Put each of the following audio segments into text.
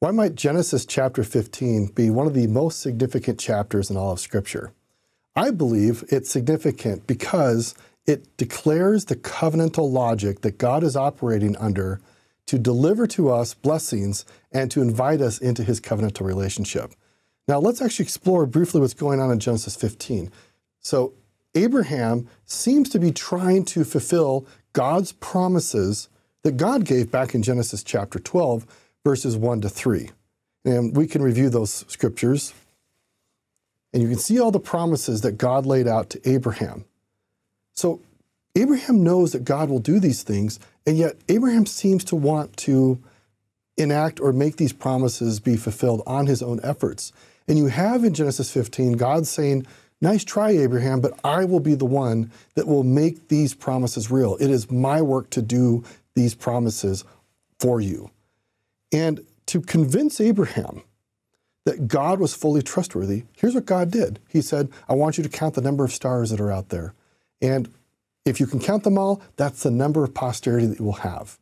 Why might Genesis chapter 15 be one of the most significant chapters in all of Scripture? I believe it's significant because it declares the covenantal logic that God is operating under to deliver to us blessings and to invite us into his covenantal relationship. Now, let's actually explore briefly what's going on in Genesis 15. So, Abraham seems to be trying to fulfill God's promises that God gave back in Genesis chapter 12, verses 1 to 3. And we can review those scriptures. And you can see all the promises that God laid out to Abraham. So Abraham knows that God will do these things, and yet Abraham seems to want to enact or make these promises be fulfilled on his own efforts. And you have in Genesis 15, God saying, nice try, Abraham, but I will be the one that will make these promises real. It is my work to do these promises for you. And to convince Abraham that God was fully trustworthy, here's what God did. He said, I want you to count the number of stars that are out there. And if you can count them all, that's the number of posterity that you will have.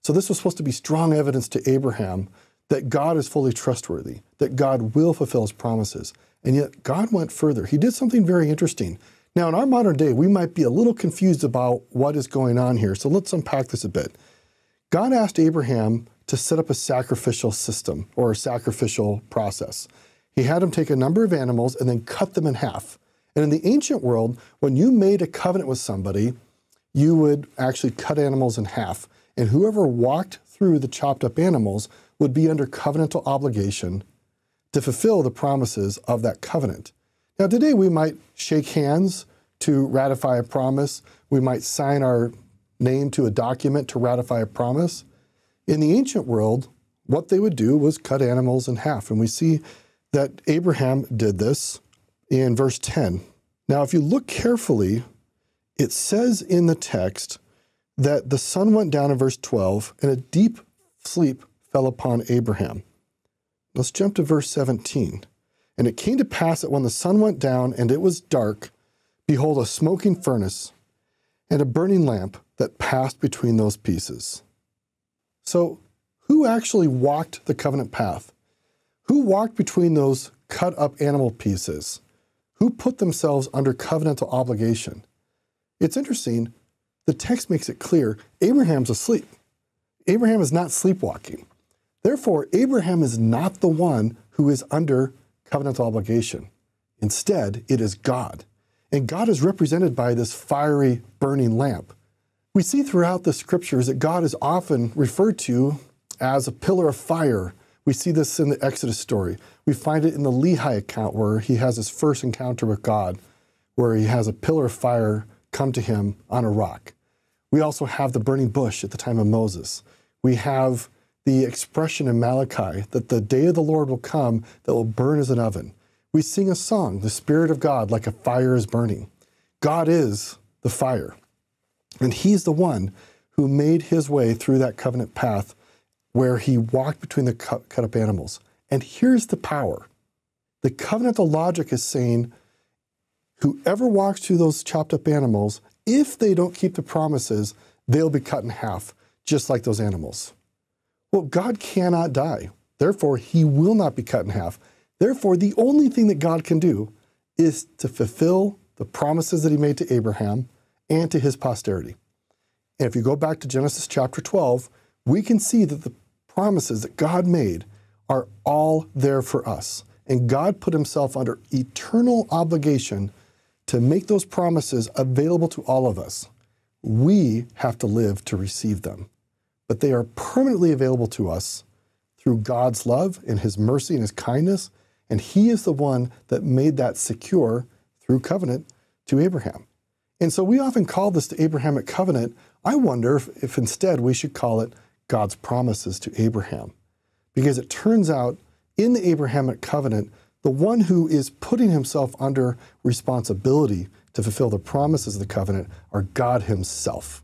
So this was supposed to be strong evidence to Abraham that God is fully trustworthy, that God will fulfill his promises. And yet God went further. He did something very interesting. Now, in our modern day, we might be a little confused about what is going on here. So let's unpack this a bit. God asked Abraham to set up a sacrificial system or a sacrificial process. He had him take a number of animals and then cut them in half. And in the ancient world, when you made a covenant with somebody, you would actually cut animals in half. And whoever walked through the chopped up animals would be under covenantal obligation to fulfill the promises of that covenant. Now today we might shake hands to ratify a promise. We might sign our name to a document to ratify a promise. In the ancient world, what they would do was cut animals in half. And we see that Abraham did this in verse 10. Now, if you look carefully, it says in the text that the sun went down in verse 12 and a deep sleep fell upon Abraham. Let's jump to verse 17. And it came to pass that when the sun went down and it was dark, behold, a smoking furnace and a burning lamp that passed between those pieces. So who actually walked the covenant path? Who walked between those cut up animal pieces? Who put themselves under covenantal obligation? It's interesting. The text makes it clear Abraham's asleep. Abraham is not sleepwalking. Therefore, Abraham is not the one who is under covenantal obligation. Instead, it is God. And God is represented by this fiery, burning lamp. We see throughout the scriptures that God is often referred to as a pillar of fire. We see this in the Exodus story. We find it in the Lehi account where he has his first encounter with God, where he has a pillar of fire come to him on a rock. We also have the burning bush at the time of Moses. We have the expression in Malachi that the day of the Lord will come that will burn as an oven. We sing a song, the Spirit of God, like a fire is burning. God is the fire. And he's the one who made his way through that covenant path where he walked between the cut up animals. And here's the power. The covenantal logic is saying, whoever walks through those chopped up animals, if they don't keep the promises, they'll be cut in half, just like those animals. Well, God cannot die. Therefore, he will not be cut in half. Therefore, the only thing that God can do is to fulfill the promises that he made to Abraham and to his posterity. And if you go back to Genesis chapter 12, we can see that the promises that God made are all there for us. And God put himself under eternal obligation to make those promises available to all of us. We have to live to receive them. But they are permanently available to us through God's love and his mercy and his kindness. And he is the one that made that secure through covenant to Abraham. And so we often call this the Abrahamic covenant. I wonder if instead we should call it God's promises to Abraham. Because it turns out in the Abrahamic covenant, the one who is putting himself under responsibility to fulfill the promises of the covenant are God himself.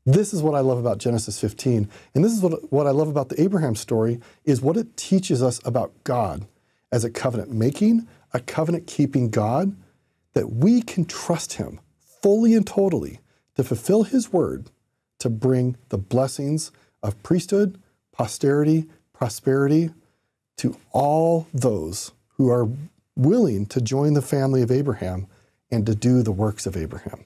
This is what I love about Genesis 15. And this is what I love about the Abraham story, is what it teaches us about God as a covenant-making, a covenant-keeping God, that we can trust him fully and totally to fulfill his word, to bring the blessings of priesthood, posterity, prosperity, to all those who are willing to join the family of Abraham and to do the works of Abraham.